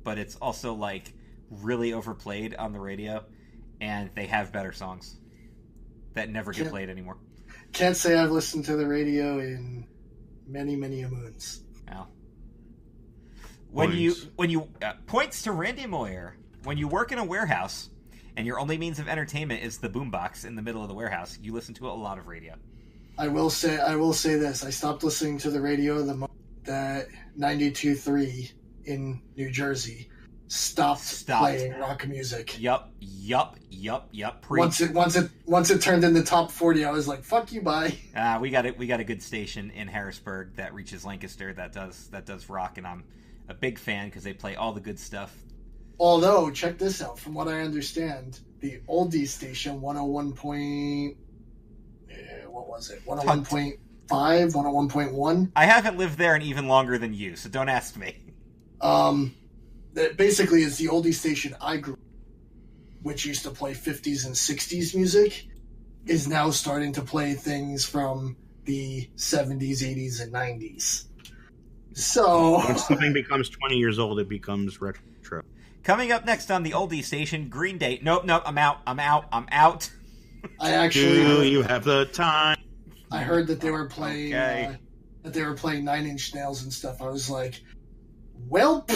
but it's also like really overplayed on the radio, and they have better songs that never get played anymore. Can't say I've listened to the radio in many moons. Wow. When you points to Randy Moyer, when you work in a warehouse and your only means of entertainment is the boombox in the middle of the warehouse, you listen to a lot of radio. I will say this. I stopped listening to the radio the moment that 92.3 in New Jersey stopped playing rock music. Yup. Once it turned in the top 40, I was like, "Fuck you, bye." We got a good station in Harrisburg that reaches Lancaster that does rock, and I'm a big fan because they play all the good stuff. Although, check this out. From what I understand, the oldie station 101. What was it? 101.5, 101.1. I haven't lived there in even longer than you, so don't ask me. Basically, it's the oldie station I grew up, which used to play 50s and 60s music, is now starting to play things from the 70s, 80s, and 90s. So when something becomes 20 years old, it becomes retro. Coming up next on the oldie station, Green Day. Nope, I'm out. I actually you have the time. I heard that they were playing Nine Inch Nails and stuff. I was like, welp.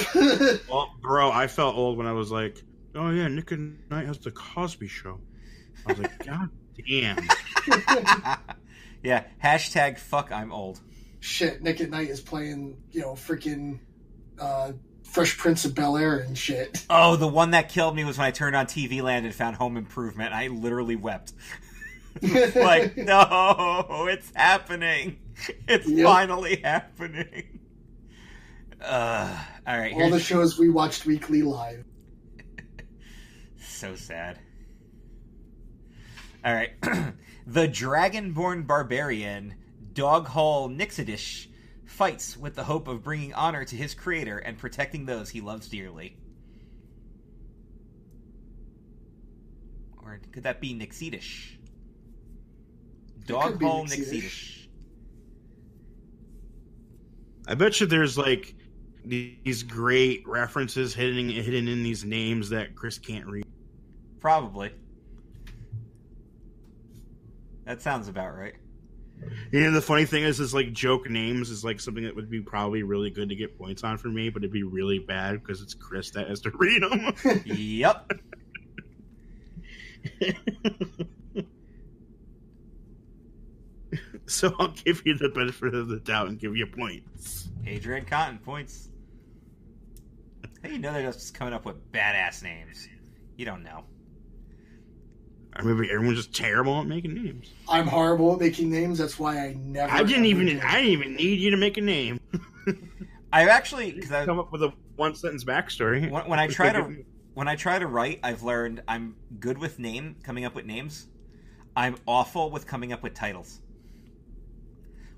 Well, bro, I felt old when I was like, oh yeah, Nick at Night has the Cosby Show. I was like, God damn. Yeah, hashtag fuck I'm old. Shit, Nick at Night is playing, freaking Fresh Prince of Bel-Air and shit. Oh, the one that killed me was when I turned on TV Land and found Home Improvement. I literally wept. Like, no, it's happening. It's finally happening. All right. All the shows we watched weekly live. So sad. All right. The Dragonborn Barbarian, Doghall Nixodish, fights with the hope of bringing honor to his creator and protecting those he loves dearly. Or could that be Nixodish? Doghall Nixodish. I bet you there's like these great references hidden in these names that Chris can't read. Probably. That sounds about right. The funny thing is like joke names is like something that would be probably really good to get points on for me, but it'd be really bad because it's Chris that has to read them. Yep. So I'll give you the benefit of the doubt and give you points. Adrian Cotton points. How do you know they're just coming up with badass names? You don't know. Or maybe everyone's just terrible at making names. I'm horrible at making names. That's why I never. I didn't even need you to make a name. I've actually come up with a one sentence backstory. When I try to write, I've learned I'm good with coming up with names. I'm awful with coming up with titles.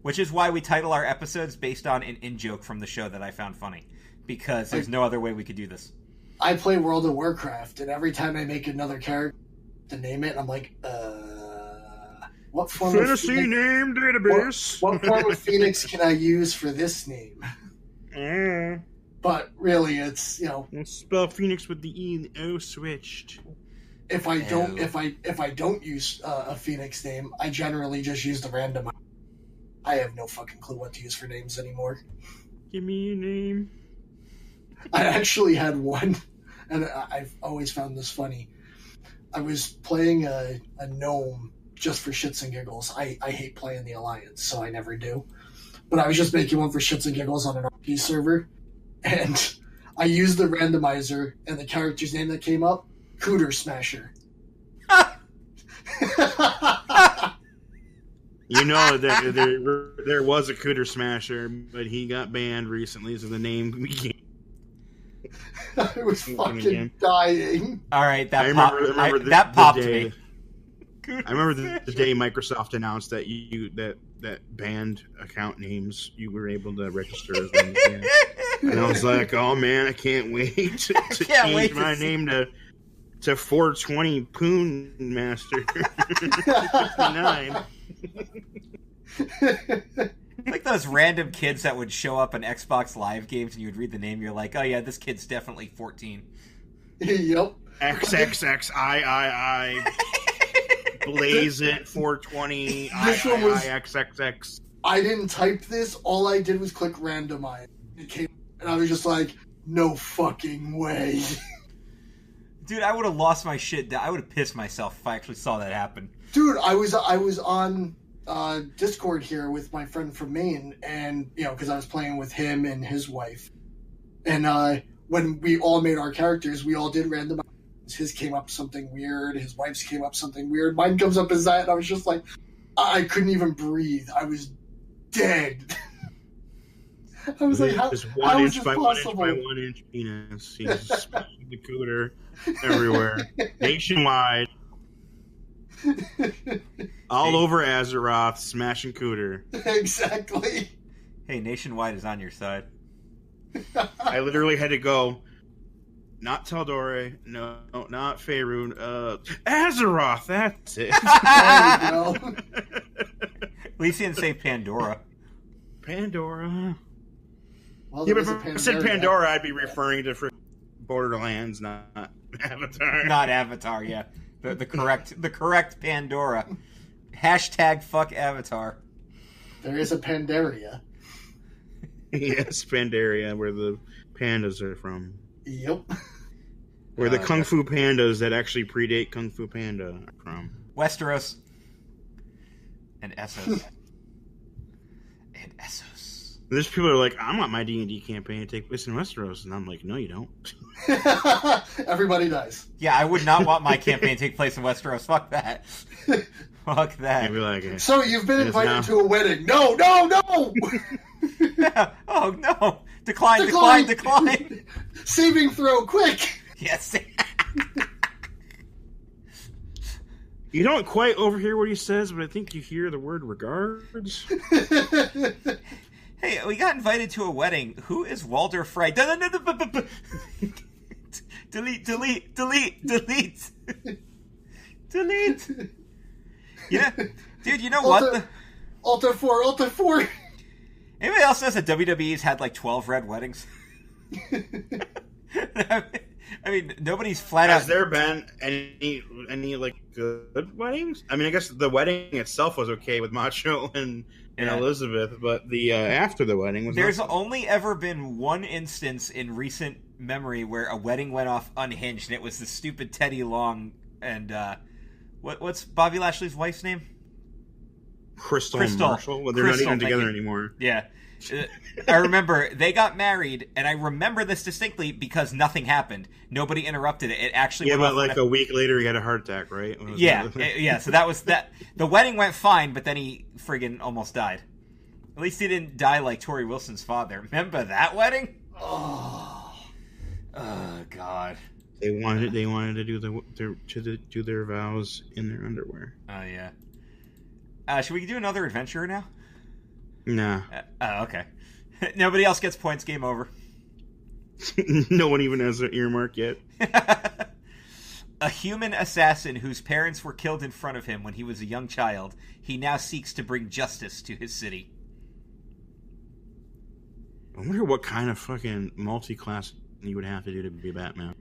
Which is why we title our episodes based on an in-joke from the show that I found funny. Because there's no other way we could do this. I play World of Warcraft, and every time I make another character to name it, I'm like, what form Fantasy name database. What form of Phoenix can I use for this name? But really, it's spell Phoenix with the E and the O switched. If I don't use a Phoenix name, I generally just use the random. I have no fucking clue what to use for names anymore. Give me a name. I actually had one, and I've always found this funny. I was playing a gnome just for shits and giggles. I hate playing the Alliance, so I never do. But I was just making one for shits and giggles on an RP server, and I used the randomizer, and the character's name that came up, Cooter Smasher. There was a Cooter Smasher, but he got banned recently, so the name became... I was fucking dying. All right, that popped me. I remember the day Microsoft announced that that banned account names you were able to register as them again. And I was like, oh man, I can't wait to change my name to 420 Poon Master 59. Like those random kids that would show up in Xbox Live games and you would read the name, you're like, oh yeah, this kid's definitely 14. Yep. XXXIII. Blaze it 420 This one was- XXX. I didn't type this. All I did was click randomize. It came, and I was just like, no fucking way. Dude, I would have lost my shit. I would have pissed myself if I actually saw that happen. Dude, I was on Discord here with my friend from Maine, and because I was playing with him and his wife, and when we all made our characters, we all did randomize. His came up something weird. His wife's came up something weird. Mine comes up as that, and I was just like, I couldn't even breathe. I was dead. I was like, how is this possible? 1 inch by 1 inch penis. He's smashing the cooter everywhere, nationwide, all over Azeroth, smashing cooter. Exactly. Hey, Nationwide is on your side. I literally had to go. Not Taldore, no, not Faerun, Azeroth, that's it. There you go. At least he didn't say Pandora. Pandora. Well, Yeah, there but is a if I said Pandaria. Pandora, I'd be referring to Borderlands, not Avatar. Not Avatar, yeah. The correct Pandora. Hashtag fuck Avatar. There is a Pandaria. Yes, Pandaria, where the pandas are from. Yep. Where the Kung Fu pandas that actually predate Kung Fu Panda are from. Westeros. And Essos. And Essos. There's people that are like, I want my D&D campaign to take place in Westeros. And I'm like, no, you don't. Everybody dies. Yeah, I would not want my campaign to take place in Westeros. Fuck that. Fuck that. I'd be like, So you've been invited now. to a wedding. No, no, no! Oh, no. Decline. Saving throw, quick! Yes. You don't quite overhear what he says, but I think you hear the word regards. Hey, we got invited to a wedding. Who is Walder Frey? Delete. Yeah, dude, you know what? Alta 4. Anybody else knows that WWE's had like 12 red weddings? I mean, nobody's flat out. Has there been any like good weddings? I mean, I guess the wedding itself was okay with Macho and Elizabeth, but the after the wedding was. There's only ever been one instance in recent memory where a wedding went off unhinged, and it was the stupid Teddy Long and what's Bobby Lashley's wife's name? Crystal Marshall. Well, they're not even together anymore. Yeah. I remember they got married, and I remember this distinctly because nothing happened. Nobody interrupted it. It actually went but like a week later, he had a heart attack, right? Yeah. So that was that. The wedding went fine, but then he friggin' almost died. At least he didn't die like Tori Wilson's father. Remember that wedding? Oh God. They wanted to do their vows in their underwear. Oh yeah. Should we do another adventure now? Nah. Oh, okay. Nobody else gets points. Game over. No one even has an earmark yet. A human assassin whose parents were killed in front of him when he was a young child. He now seeks to bring justice to his city. I wonder what kind of fucking multi-class you would have to do to be Batman.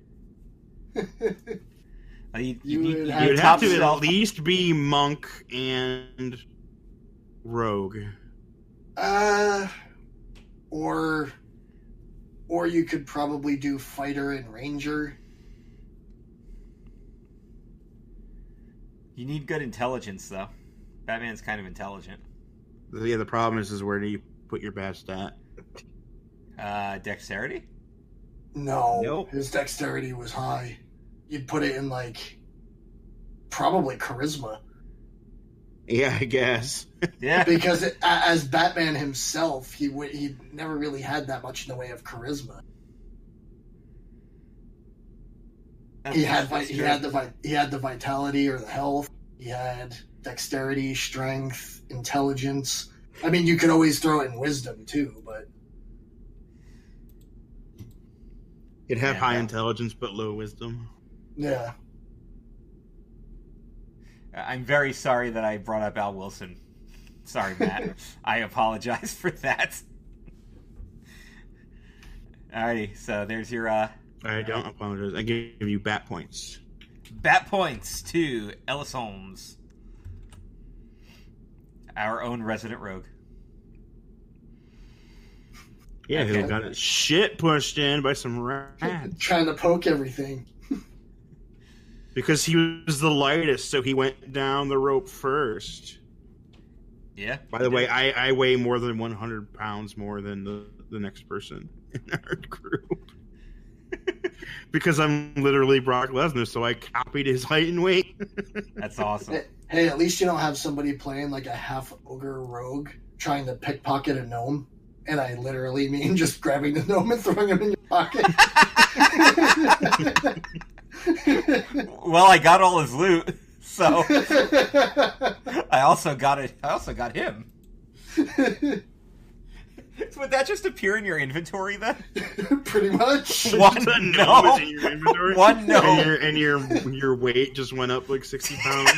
You'd have to at least be monk and rogue. Or you could probably do fighter and ranger. You need good intelligence, though. Batman's kind of intelligent. Yeah, the problem is where do you put your bad stat? Dexterity? No, nope. His dexterity was high. You'd put it in, probably charisma. Yeah, I guess. Yeah. Because as Batman himself, he never really had that much in the way of charisma. He had the vitality or the health. He had dexterity, strength, intelligence. I mean, you could always throw in wisdom too, but He'd have high intelligence but low wisdom. Yeah. I'm very sorry that I brought up Al Wilson. Sorry, Matt. I apologize for that. Alrighty, so there's your... I don't apologize. I give you bat points. Bat points to Ellis Holmes. Our own resident rogue. Yeah, he got his shit pushed in by some rats. Trying to poke everything. Because he was the lightest, so he went down the rope first. Yeah. By the way, I weigh more than 100 pounds more than the next person in our group. Because I'm literally Brock Lesnar, so I copied his height and weight. That's awesome. Hey, at least you don't have somebody playing like a half ogre rogue trying to pickpocket a gnome. And I literally mean just grabbing the gnome and throwing him in your pocket. Well, I got all his loot, so I also got it. I also got him. Would that just appear in your inventory then? Pretty much. One gnome is in your inventory. One gnome. And your weight just went up like 60 pounds.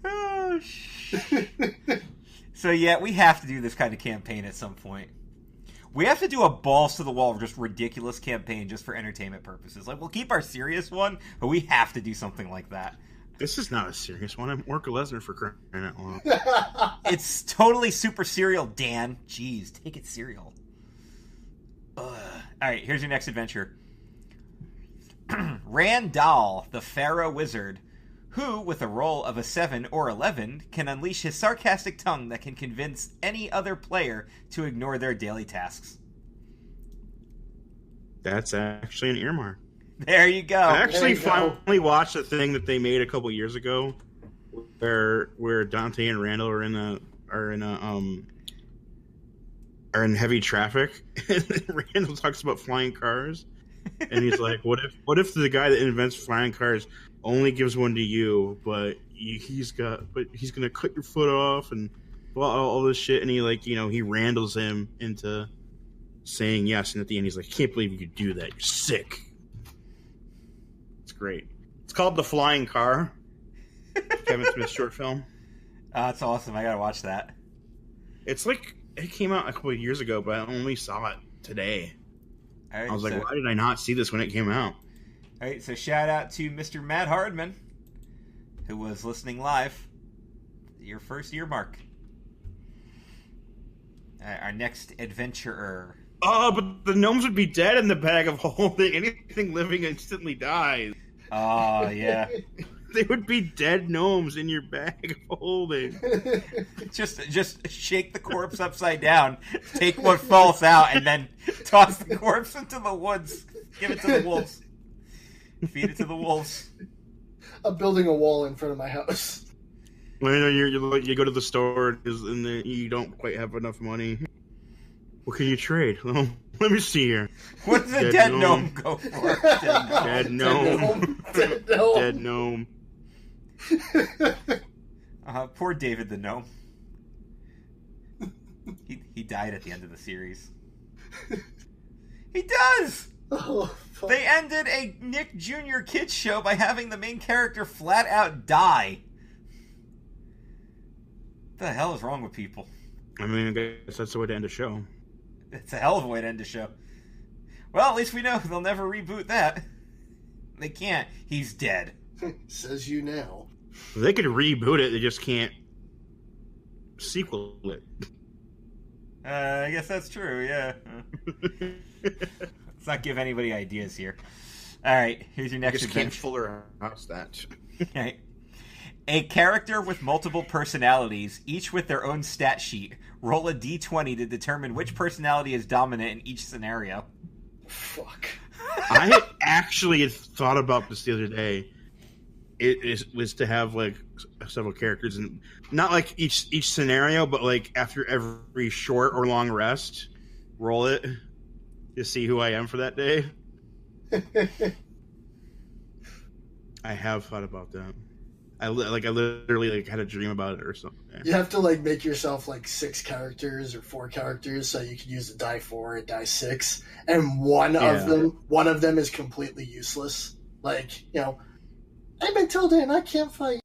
Oh, shit. So yeah, we have to do this kind of campaign at some point. We have to do a balls to the wall, just ridiculous campaign just for entertainment purposes. Like, we'll keep our serious one, but we have to do something like that. This is not a serious one. I'm Orca Lesnar for crying out loud. It's totally super serial, Dan. Jeez, take it serial. Alright, here's your next adventure. Randall, the Pharaoh Wizard, who, with a roll of a 7 or 11, can unleash his sarcastic tongue that can convince any other player to ignore their daily tasks. That's actually an earmark. There you go. I actually finally watched a thing that they made a couple years ago, where Dante and Randall are in heavy traffic, and Randall talks about flying cars, and he's like, "What if the guy that invents flying cars only gives one to you, but he's gonna cut your foot off and all this shit," and he Randalls him into saying yes, and at the end he's like, "Can't believe you could do that. You're sick." It's great. It's called The Flying Car. Kevin Smith's short film. That's awesome. I gotta watch that. It's like, it came out a couple of years ago, but I only saw it today. Right, I was like, why did I not see this when it came out? All right, so shout out to Mr. Matt Hardman, who was listening live. Your first year mark. Our next adventurer. Oh, but the gnomes would be dead in the bag of holding. Anything living instantly dies. Oh, yeah. They would be dead gnomes in your bag of holding. Just shake the corpse upside down, take what falls out, and then toss the corpse into the woods. Give it to the wolves. Feed it to the wolves. I'm building a wall in front of my house. Well, you go to the store and you don't quite have enough money. What can you trade? Well, let me see here. What does a dead gnome go for? Dead gnome. Dead gnome. Poor David the gnome. He died at the end of the series. He does! Oh, fuck. They ended a Nick Jr. kids show by having the main character flat out die. What the hell is wrong with people? I mean, I guess that's the way to end a show. It's a hell of a way to end a show. Well, at least we know they'll never reboot that. They can't. He's dead. Says you now. They could reboot it, they just can't sequel it. I guess that's true, yeah. Let's not give anybody ideas here. Alright, here's your next adventure. Can't Fuller House that. Okay. A character with multiple personalities, each with their own stat sheet. Roll a d20 to determine which personality is dominant in each scenario. Fuck. I had actually thought about this the other day. It was to have like several characters, and not like each scenario, but like after every short or long rest, roll it to see who I am for that day. I have thought about that. I literally had a dream about it or something. You have to like make yourself like 6 characters or 4 characters, so you could use a die 4 and die 6, and one of them is completely useless. Like, I'm Matilda and I can't fight.